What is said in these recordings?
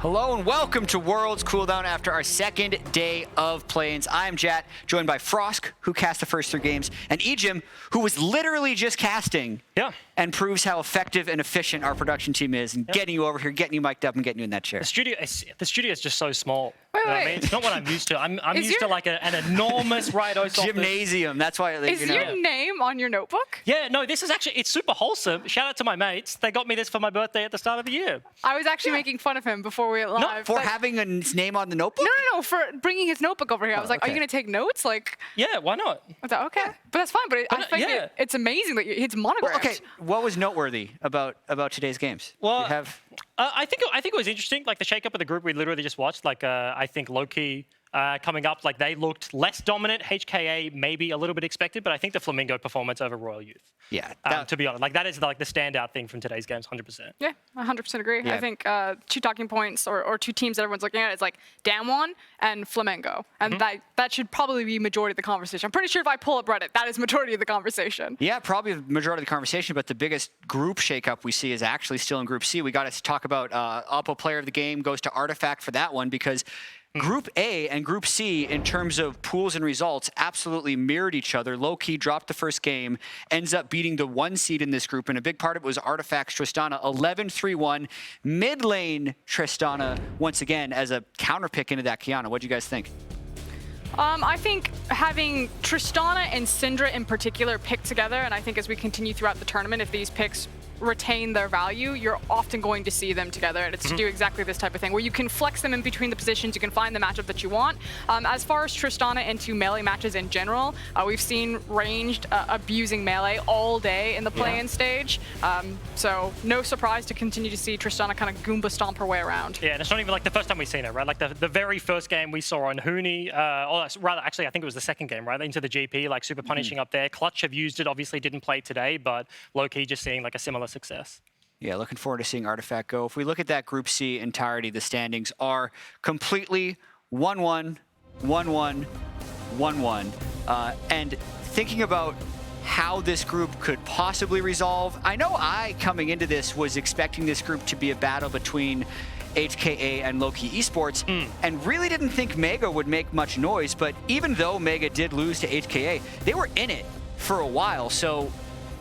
Hello and welcome to Worlds Cooldown after our second day of play-ins. I am Jat, joined by Frosk, who cast the first 3 games, and Ejim, who was literally just casting and proves how effective and efficient our production team is in getting you over here, getting you mic'd up, and getting you in that chair. The studio is just so small. Wait. I mean, it's not what I'm used to. I'm used to like an enormous Rydos gymnasium. That's why. Is your name on your notebook? Yeah, no, this is actually, it's super wholesome. Shout out to my mates. They got me this for my birthday at the start of the year. I was actually making fun of him before we went live. No, for having his name on the notebook? No, for bringing his notebook over here. I was like, are you going to take notes? Like, yeah, why not? I was like, okay. But that's fine. But I think it's amazing that it's monogrammed. Well, okay, what was noteworthy about today's games? Well, I think it was interesting. Like the shake-up of the group we literally just watched. Like I think Loki coming up, like they looked less dominant. HKA maybe a little bit expected, but I think the Flamengo performance over Royal Youth. Yeah. To be honest, like that is like the standout thing from today's games, 100%. Yeah, 100% agree. Yeah. I think 2 talking points or 2 teams that everyone's looking at is like Damwon and Flamengo, and that should probably be majority of the conversation. I'm pretty sure if I pull up Reddit, that is majority of the conversation. Yeah, probably the majority of the conversation, but the biggest group shakeup we see is actually still in Group C. We got to talk about Oppo Player of the Game goes to Artifact for that one because Group A and Group C, in terms of pools and results, absolutely mirrored each other. Low-key dropped the first game, ends up beating the 1 seed in this group, and a big part of it was Artifact's Tristana, 11-3-1. Mid lane Tristana, once again, as a counter pick into that Kiana. What do you guys think? I think having Tristana and Syndra in particular picked together, and I think as we continue throughout the tournament, if these picks retain their value, you're often going to see them together, and it's to do exactly this type of thing where you can flex them in between the positions, you can find the matchup that you want. As far as Tristana into melee matches in general, we've seen ranged abusing melee all day in the play-in stage, so no surprise to continue to see Tristana kind of Goomba stomp her way around. Yeah, and it's not even like the first time we've seen it, right? Like the very first game we saw on Huni, or rather, actually, I think it was the second game, right? Into the GP, like super punishing up there. Clutch have used it, obviously didn't play today, but low-key just seeing like a similar success. Yeah, looking forward to seeing Artifact go. If we look at that Group C entirety, the standings are completely 1-1, 1-1, 1-1. And thinking about how this group could possibly resolve, I know coming into this, was expecting this group to be a battle between HKA and Loki Esports, and really didn't think Mega would make much noise, but even though Mega did lose to HKA, they were in it for a while, so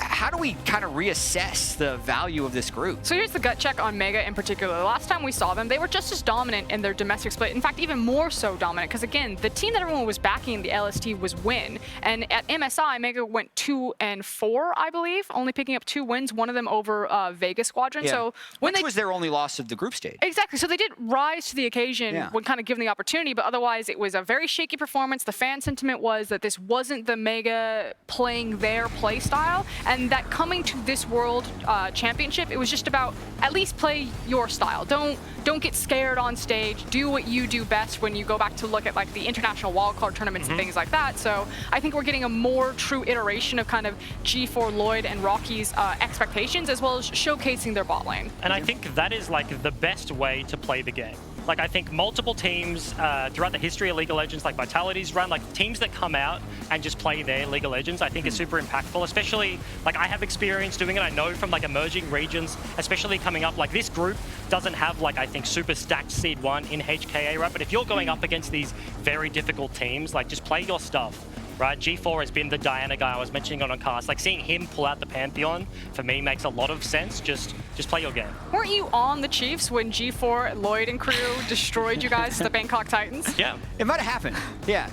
how do we kind of reassess the value of this group? So here's the gut check on Mega in particular. The last time we saw them, they were just as dominant in their domestic split. In fact, even more so dominant, because again, the team that everyone was backing in the LST was Win. And at MSI, Mega went 2-4, I believe, only picking up 2 wins, one of them over Vegas Squadron. Yeah. So Which was their only loss of the group stage. Exactly. So they did rise to the occasion when kind of given the opportunity, but otherwise it was a very shaky performance. The fan sentiment was that this wasn't the Mega playing their play style, and that coming to this World Championship, it was just about at least play your style. Don't get scared on stage. Do what you do best when you go back to look at like the international wildcard tournaments and things like that. So I think we're getting a more true iteration of kind of G4, Lloyd, and Rocky's expectations, as well as showcasing their bot lane. And I think that is like the best way to play the game. Like I think multiple teams throughout the history of League of Legends, like Vitality's run, like teams that come out and just play their League of Legends, I think is super impactful, especially like I have experience doing it. I know from like emerging regions, especially coming up, like this group doesn't have like, I think super stacked seed 1 in HKA, right? But if you're going up against these very difficult teams, like just play your stuff. Right, G4 has been the Diana guy I was mentioning on cast. Like seeing him pull out the Pantheon for me makes a lot of sense. Just play your game. Weren't you on the Chiefs when G4, Lloyd, and crew destroyed you guys, the Bangkok Titans? Yeah, it might have happened. Yeah.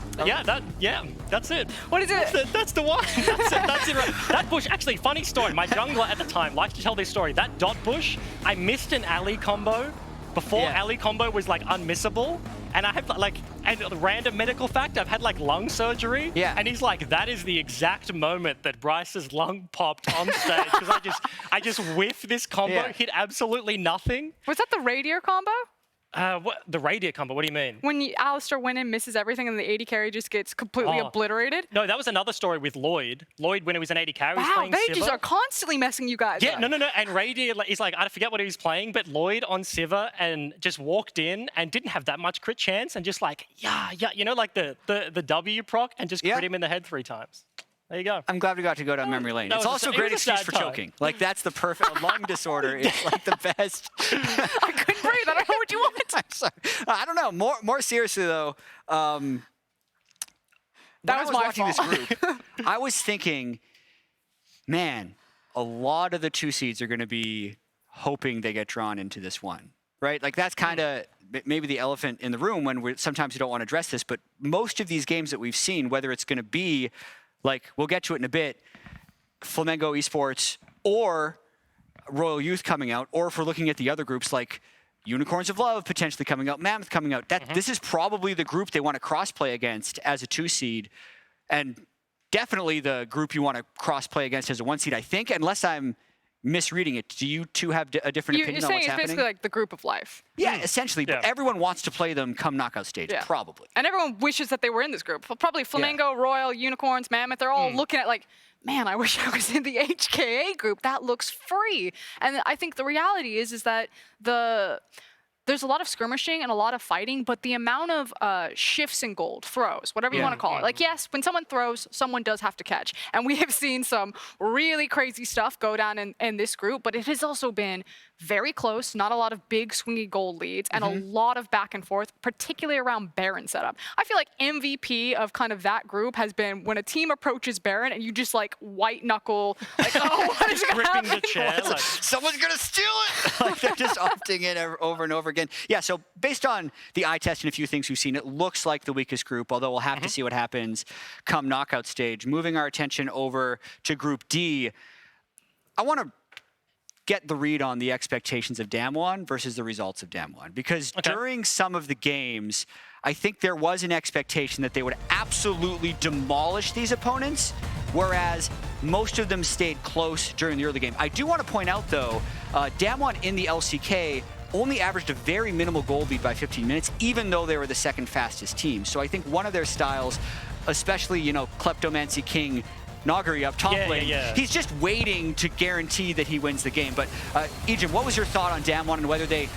That's it. What is it? That's the one. That's it. Right. That bush. Actually, funny story. My jungler at the time likes to tell this story. That dot bush, I missed an alley combo before alley combo was like unmissable. And I have like, and a random medical fact, I've had like lung surgery. Yeah. And he's like, that is the exact moment that Bryce's lung popped on stage. Because I just whiffed this combo, hit absolutely nothing. Was that the Radier combo? What the Radier combo? What do you mean? When Alistair went in, misses everything, and the 80 carry just gets completely obliterated? No, that was another story with Lloyd. Lloyd, when it was an 80 carry, was playing they Sivir. just are constantly messing you guys up. No. And Radier, he's like, I forget what he was playing, but Lloyd on Sivir and just walked in and didn't have that much crit chance and just like, you know, like the W proc and just crit him in the head 3 times. There you go. I'm glad we got to go down memory lane. No, It's also a great excuse for choking. Like, that's the perfect lung disorder. It's like the best. I couldn't breathe. I don't know what you want. I'm sorry. I don't know. More seriously, though, when I was watching this group, I was thinking, man, a lot of the 2 seeds are going to be hoping they get drawn into this one, right? Like, that's kind of maybe the elephant in the room when sometimes we don't want to address this, but most of these games that we've seen, whether it's going to be, like, we'll get to it in a bit, Flamengo Esports or Royal Youth coming out, or if we're looking at the other groups like Unicorns of Love potentially coming out, Mammoth coming out, this is probably the group they want to cross-play against as a 2 seed, and definitely the group you want to cross-play against as a 1 seed, I think, unless I'm misreading it. Do you two have a different opinion on what's happening? You're saying it's basically like the group of life. Yeah, essentially. But everyone wants to play them come knockout stage, probably. And everyone wishes that they were in this group. Probably Flamengo, Royal, Unicorns, Mammoth, they're all looking at like, man, I wish I was in the HKA group. That looks free. And I think the reality is that there's a lot of skirmishing and a lot of fighting, but the amount of shifts in gold, throws, whatever you want to call it. Like, yes, when someone throws, someone does have to catch. And we have seen some really crazy stuff go down in this group, but it has also been very close, not a lot of big swingy gold leads, and a lot of back and forth, particularly around Baron setup. I feel like MVP of kind of that group has been when a team approaches Baron and you just like white knuckle, like, oh, what is going to happen? The chair, like, someone's going to steal it! Like, they're just opting in over and over again. Yeah, so based on the eye test and a few things we've seen, it looks like the weakest group, although we'll have to see what happens come knockout stage. Moving our attention over to Group D, I want to get the read on the expectations of Damwon versus the results of Damwon. Because during some of the games, I think there was an expectation that they would absolutely demolish these opponents, whereas most of them stayed close during the early game. I do want to point out, though, Damwon in the LCK only averaged a very minimal gold lead by 15 minutes, even though they were the second fastest team. So I think one of their styles, especially, you know, Kleptomancy King Nagari up top lane, he's just waiting to guarantee that he wins the game. But Ejim, what was your thought on Damwon and whether they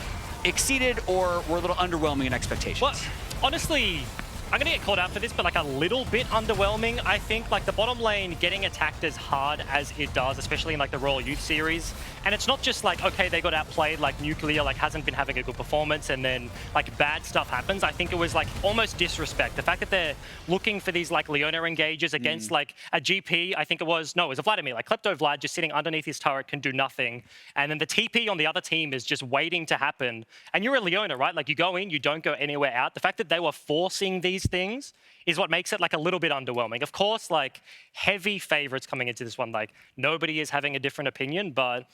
exceeded or were a little underwhelming in expectations? Well, honestly, I'm going to get called out for this, but like a little bit underwhelming. I think like the bottom lane getting attacked as hard as it does, especially in like the Royal Youth series. And it's not just like, okay, they got outplayed, like Nuclear like hasn't been having a good performance and then like bad stuff happens. I think it was like almost disrespect. The fact that they're looking for these like Leona engages against like a GP, I think it was a Vladimir, like Klepto Vlad just sitting underneath his turret can do nothing. And then the TP on the other team is just waiting to happen. And you're a Leona, right? Like you go in, you don't go anywhere out. The fact that they were forcing these things is what makes it like a little bit underwhelming. Of course, like heavy favorites coming into this one, like nobody is having a different opinion, but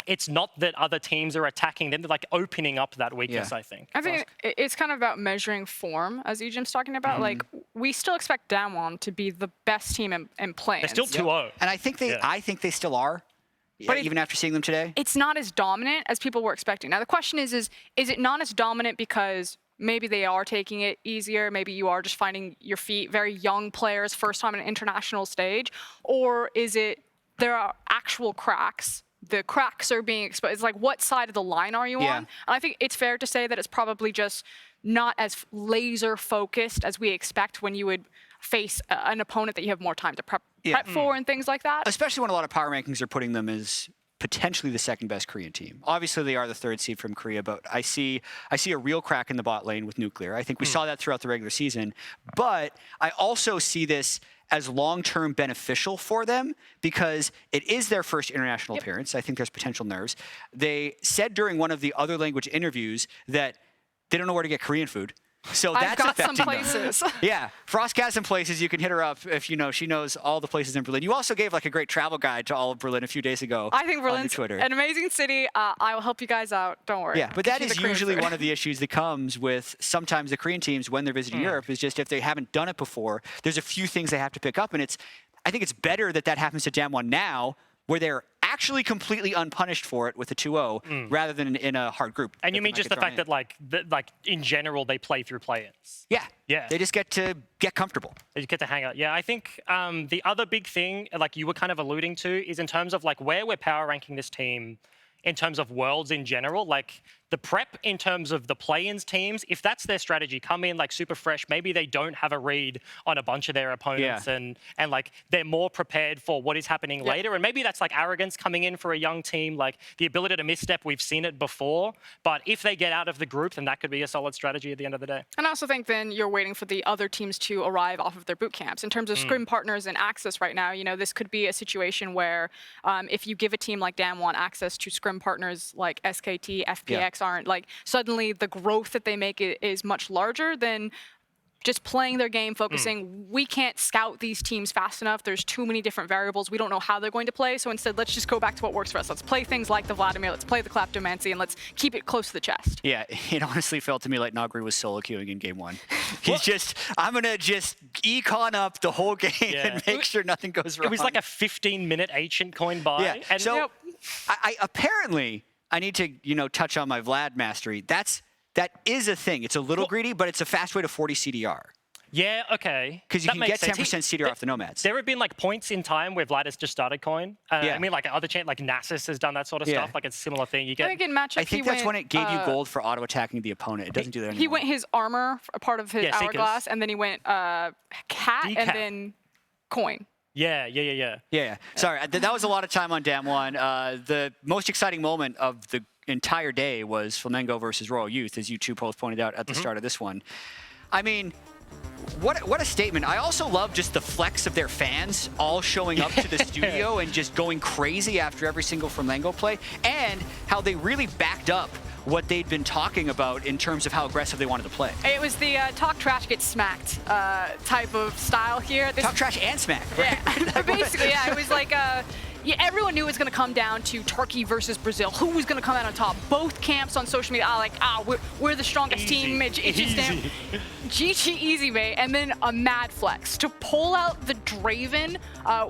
it's not that other teams are attacking them, they're like opening up that weakness, I think. I think it's kind of about measuring form, as Ejim's talking about. Like, we still expect Damwon to be the best team in play. They're still 2-0. And I think they still are. But even after seeing them today? It's not as dominant as people were expecting. Now, the question is it not as dominant because maybe they are taking it easier, maybe you are just finding your feet, very young players, first time on an international stage, or is it there are actual cracks? The cracks are being exposed. It's like, what side of the line are you on? And I think it's fair to say that it's probably just not as laser focused as we expect when you would face an opponent that you have more time to prep for and things like that. Especially when a lot of power rankings are putting them as potentially the second best Korean team. Obviously, they are the third seed from Korea, but I see a real crack in the bot lane with Nuclear. I think we saw that throughout the regular season, but I also see this as long-term beneficial for them because it is their first international appearance. I think there's potential nerves. They said during one of the other language interviews that they don't know where to get Korean food. So that's affecting some places. Yeah, Frost got some places. You can hit her up if you know she knows all the places in Berlin. You also gave like a great travel guide to all of Berlin a few days ago. I think Berlin's an amazing city. I will help you guys out. Don't worry. Yeah, but that is usually one of the issues that comes with sometimes the Korean teams when they're visiting Europe is just if they haven't done it before, there's a few things they have to pick up, and I think it's better that happens to Damwon now, where they're actually completely unpunished for it with a 2-0 rather than in a hard group. And you mean just the fact that like in general they play through play-ins? Yeah. They just get to get comfortable. They just get to hang out. Yeah, I think the other big thing, like you were kind of alluding to, is in terms of like where we're power ranking this team in terms of worlds in general. Like the prep in terms of the play-ins teams, if that's their strategy, come in like super fresh, maybe they don't have a read on a bunch of their opponents and like they're more prepared for what is happening later. And maybe that's like arrogance coming in for a young team, like the ability to misstep, we've seen it before. But if they get out of the group, then that could be a solid strategy at the end of the day. And I also think then you're waiting for the other teams to arrive off of their boot camps. In terms of scrim partners and access right now, you know, this could be a situation where if you give a team like Damwon access to scrim partners like SKT, FPX aren't, like suddenly the growth that they make is much larger than just playing their game, focusing. We can't scout these teams fast enough. There's too many different variables. We don't know how they're going to play. So instead, let's just go back to what works for us. Let's play things like the Vladimir. Let's play the Kleptomancy, and let's keep it close to the chest. Yeah, it honestly felt to me like Nagri was solo queuing in game 1. He's just, I'm going to just econ up the whole game and make sure nothing goes wrong. It was like a 15-minute ancient coin buy. Yeah, And so I apparently, I need to, you know, touch on my Vlad mastery. That is a thing. It's a little greedy, but it's a fast way to 40 CDR. Yeah, okay. Because you can get 10% CDR off the Nomads. There have been like points in time where Vlad has just started coin. I mean, like other like Nasus has done that sort of stuff. Like it's a similar thing. You get. I think in matchup, I think that's when it gave you gold for auto attacking the opponent. It doesn't do that anymore. He went his armor, a part of his hourglass, and then he went cat and then coin. Yeah. Sorry, that was a lot of time on Damwon. The most exciting moment of the entire day was Flamengo versus Royal Youth, as you two both pointed out at the start of this one. I mean, what a statement. I also love just the flex of their fans all showing up to the studio and just going crazy after every single Flamengo play, and how they really backed up what they'd been talking about in terms of how aggressive they wanted to play. It was the talk trash, get smacked type of style here. Talk trash and smack, right? Yeah, basically, yeah. It was like, everyone knew it was going to come down to Turkey versus Brazil. Who was going to come out on top? Both camps on social media are like, we're the strongest team. GG easy, mate. And then a mad flex. To pull out the Draven,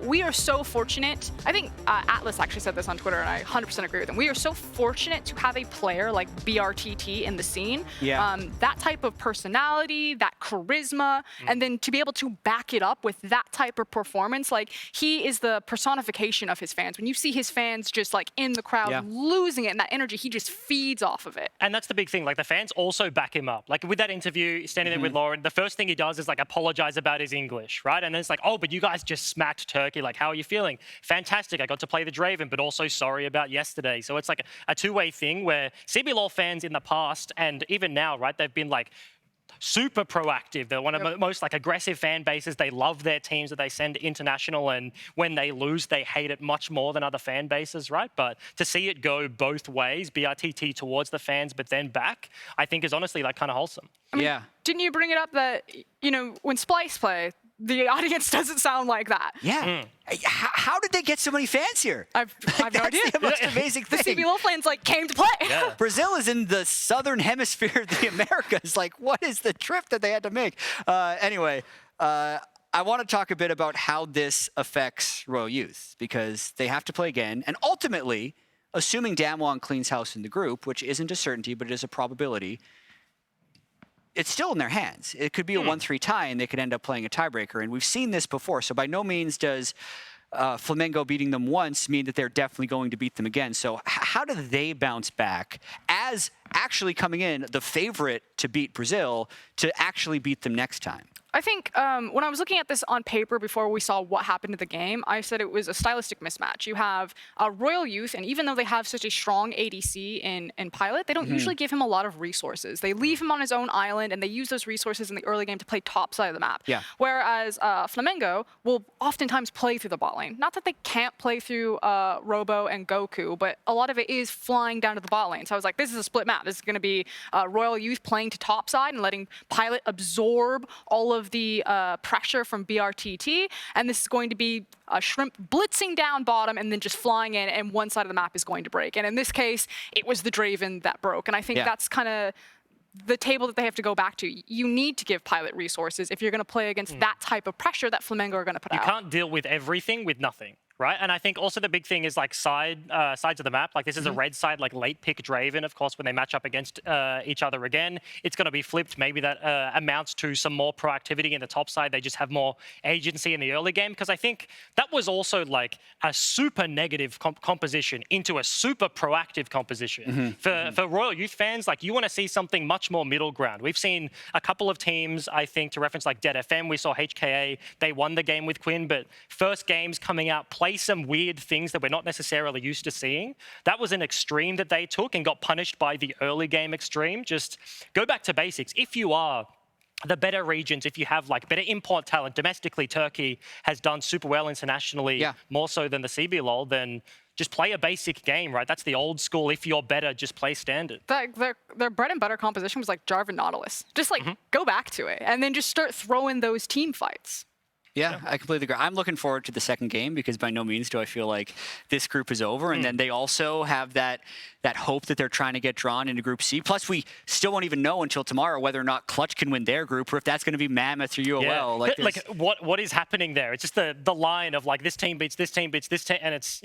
we are so fortunate. I think Atlas actually said this on Twitter, and I 100% agree with him. We are so fortunate to have a player like BRTT in the scene. Yeah. That type of personality, that charisma, and then to be able to back it up with that type of performance, like he is the personification of his fans. When you see his fans just like in the crowd losing it and that energy, he just feeds off of it. And that's the big thing. Like the fans also back him up. Like with that interview, standing there with Lauren, the first thing he does is like apologize about his English, right? And then it's like, oh, but you guys just smacked Turkey. Like, how are you feeling? Fantastic. I got to play the Draven, but also sorry about yesterday. So it's like a two-way thing where CBLOL fans in the past and even now, right, they've been like super proactive. They're one of the most like aggressive fan bases. They love their teams that they send international, and when they lose, they hate it much more than other fan bases, right? But to see it go both ways, BRTT towards the fans, but then back, I think is honestly like kind of wholesome. I mean, didn't you bring it up that, you know, when Splice play, the audience doesn't sound like that? Yeah. How did they get so many fans here? I've no idea. That's the most amazing thing. The CBLOL fans like came to play. Yeah. Brazil is in the southern hemisphere of the Americas. Like, what is the trip that they had to make? Anyway, I want to talk a bit about how this affects Royal Youth, because they have to play again. And ultimately, assuming Damwon cleans house in the group, which isn't a certainty, but it is a probability, it's still in their hands. It could be a 1-3 tie, and they could end up playing a tiebreaker. And we've seen this before. So by no means does Flamengo beating them once mean that they're definitely going to beat them again. So how do they bounce back as actually coming in the favorite to beat Brazil to actually beat them next time? I think when I was looking at this on paper before we saw what happened to the game, I said it was a stylistic mismatch. You have Royal Youth, and even though they have such a strong ADC in Pilot, they don't usually give him a lot of resources. They leave him on his own island, and they use those resources in the early game to play top side of the map. Yeah. Whereas Flamengo will oftentimes play through the bot lane. Not that they can't play through Robo and Goku, but a lot of it is flying down to the bot lane. So I was like, this is a split map. This is going to be Royal Youth playing to top side and letting Pilot absorb all of the pressure from BRTT, and this is going to be Shrimp blitzing down bottom and then just flying in, and one side of the map is going to break. And in this case, it was the Draven that broke, and I think that's kind of the table that they have to go back to. You need to give Pilot resources if you're going to play against that type of pressure that Flamengo are going to put out. You can't deal with everything with nothing. right? And I think also the big thing is like sides of the map. Like this is a red side, like late pick Draven. Of course, when they match up against each other again, it's going to be flipped. Maybe that amounts to some more proactivity in the top side. They just have more agency in the early game, because I think that was also like a super negative composition into a super proactive composition. For Royal Youth fans, like you want to see something much more middle ground. We've seen a couple of teams, I think, to reference like Dead FM, we saw HKA, they won the game with Quinn, but first games coming out, play some weird things that we're not necessarily used to seeing. That was an extreme that they took and got punished by the early game extreme. Just go back to basics. If you are the better regions, if you have like better import talent, domestically Turkey has done super well internationally, more so than the CBLOL, then just play a basic game, right? That's the old school. If you're better, just play standard. Their bread and butter composition was like Jarvan Nautilus. Just like go back to it and then just start throwing those team fights. Yeah, I completely agree. I'm looking forward to the second game because by no means do I feel like this group is over. And then they also have that hope that they're trying to get drawn into Group C. Plus, we still won't even know until tomorrow whether or not Clutch can win their group or if that's going to be Mammoth or UOL. Like what is happening there? It's just the line of like this team beats this team beats this team, and it's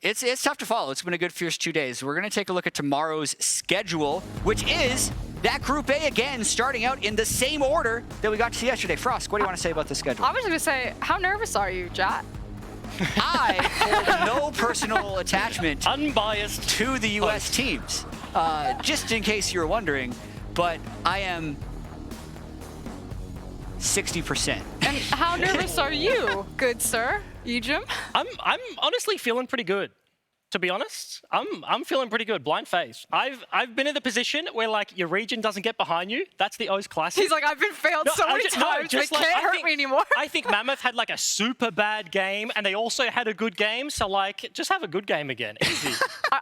It's tough to follow. It's been a good first 2 days. We're going to take a look at tomorrow's schedule, which is that Group A again, starting out in the same order that we got to see yesterday. Frost, what do you want to say about the schedule? I was going to say, how nervous are you, Jat? I hold no personal attachment unbiased to the U.S. teams, just in case you were wondering, but I am 60%. And how nervous are you, good sir, Ejim? I'm honestly feeling pretty good. To be honest, I'm feeling pretty good, blind face. I've been in the position where like your region doesn't get behind you. That's the O's classic. He's like, I've been failed so many times, they can't hurt me anymore. I think Mammoth had like a super bad game and they also had a good game. So like, just have a good game again, easy.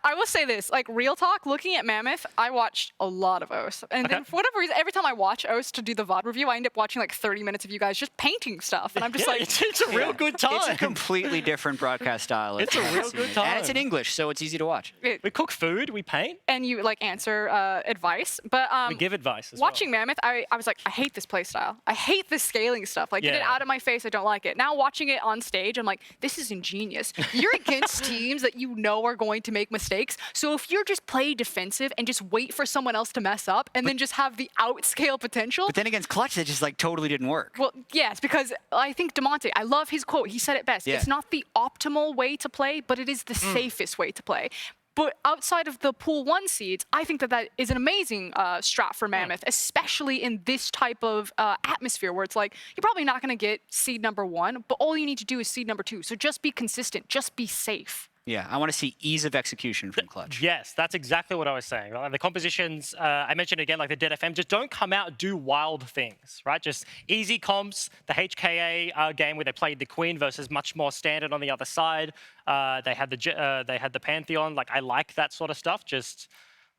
I will say this, like real talk, looking at Mammoth, I watched a lot of O's. And then for whatever reason, every time I watch O's to do the VOD review, I end up watching like 30 minutes of you guys just painting stuff. And I'm just like, it's a real good time. It's a completely different broadcast style. It's a real good time. And it's in English, so it's easy to watch. We cook food, we paint. And you like answer advice. But we give advice as watching Mammoth, I was like, I hate this play style. I hate this scaling stuff. Like, get it out of my face. I don't like it. Now watching it on stage, I'm like, this is ingenious. You're against teams that you know are going to make mistakes. So if you're just play defensive and just wait for someone else to mess up and then just have the outscale potential. But then against Clutch, that just like totally didn't work. Well, yes, because I think DeMonte, I love his quote. He said it best. It's not the optimal way to play, but it is the safest way to play. But outside of the Pool 1 seeds, I think that is an amazing strat for Mammoth, especially in this type of atmosphere where it's like, you're probably not going to get seed number 1, but all you need to do is seed number 2. So just be consistent, just be safe. Yeah, I want to see ease of execution from Clutch. Yes, that's exactly what I was saying. The compositions, I mentioned again, like the Dead FM, just don't come out and do wild things, right? Just easy comps. The HKA game where they played the Queen versus much more standard on the other side. They had the Pantheon. Like, I like that sort of stuff. Just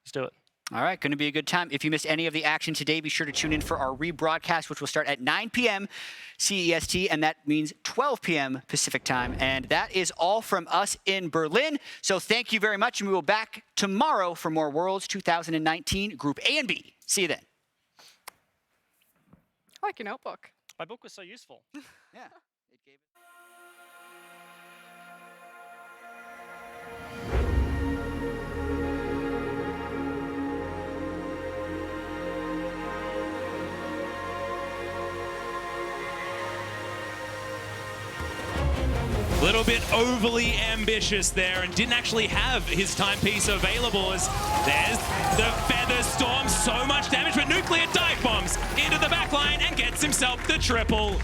let's do it. All right, going to be a good time. If you missed any of the action today, be sure to tune in for our rebroadcast, which will start at 9 p.m. CEST, and that means 12 p.m. Pacific time. And that is all from us in Berlin. So thank you very much, and we will be back tomorrow for more Worlds 2019 Group A and B. See you then. I like your notebook. My book was so useful. Yeah. It gave it A little bit overly ambitious there and didn't actually have his timepiece available as there's the Feather Storm, so much damage, but Nuclear dive bombs into the backline and gets himself the triple.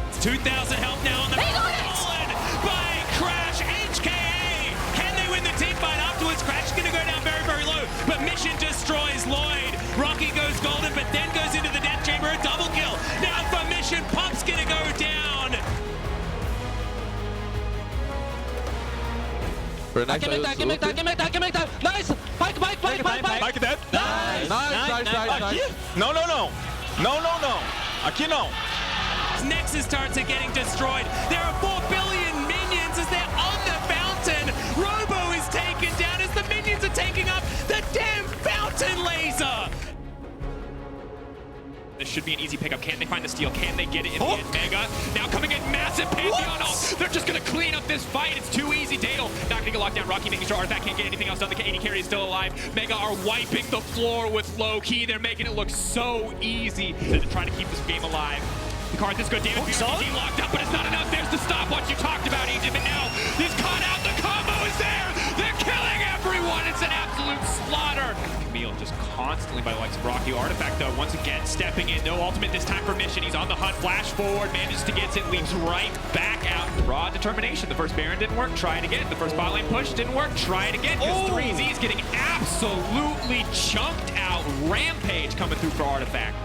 It's 2,000 health now on the fallen by Crash. HKA, can they win the team fight afterwards? Crash is going to go down very, very low, but Mission destroys Lloyd. Rocky goes golden, but then goes into the death chamber, a double kill. Now for Mission, Pop's going to go down. I can make that. Nice. Pike dead. Nice. No. Aqui não. Nexus starts getting destroyed. There are 4 billion minions as they're on the fountain. Robo is taken down as the minions are taking up the damn fountain laser. The this should be an easy pickup. Can they find the steal? Can they get it in the end? Mega now coming in massive Pantheon ult. They're just going to clean up this fight. It's too easy. Dale not going to get locked down. Rocky making sure Artifact can't get anything else done. The AD carry is still alive. Mega are wiping the floor with low key. They're making it look so easy. They're trying to keep this game alive. The card this good. Damage BRTG locked up, but it's not enough. There's the stopwatch you talked about, Egypt, and now he's caught out. The combo is there. They're killing everyone. It's an absolute slaughter. Camille just constantly by the likes of Rocky. Artifact, though, once again stepping in. No ultimate this time for Mission. He's on the hunt. Flash forward, manages to get it, leaps right back out. Raw determination. The first Baron didn't work. Try it again. The first bot lane push didn't work. Try it again. Because 3Z's getting absolutely chunked out. Rampage coming through for Artifact.